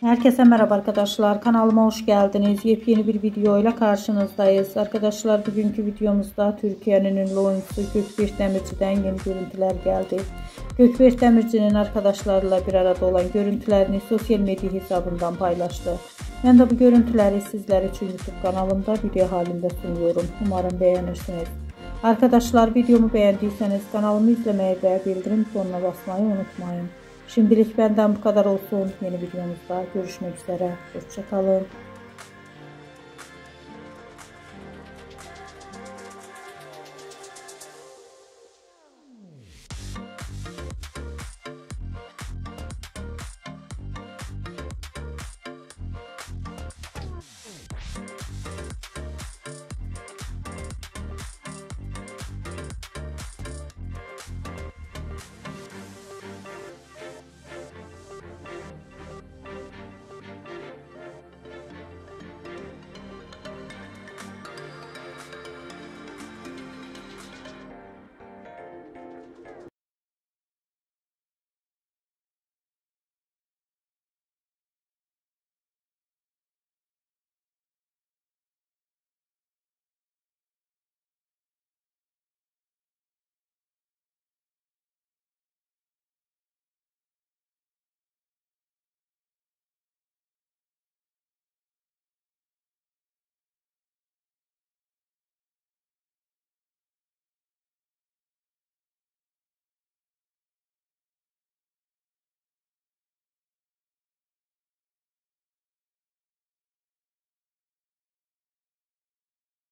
Herkese merhaba arkadaşlar. Kanalıma hoş geldiniz. Yepyeni bir video ile karşınızdayız. Arkadaşlar bugünkü videomuzda Türkiye'nin ünlü oyuncusu Gökberk Demirci'den yeni görüntüler geldi. Gökberk Demirci'nin arkadaşlarıyla bir arada olan görüntülerini sosyal medya hesabından paylaştı. Ben de bu görüntüleri sizler için YouTube kanalımda video halinde sunuyorum. Umarım beğenirsiniz. Arkadaşlar videomu beğendiyseniz kanalımı izlemeyi ve bildirim butonuna basmayı unutmayın. Şimdilik benden bu kadar olsun. Yeni videomuzda görüşmek üzere. Hoşça kalın.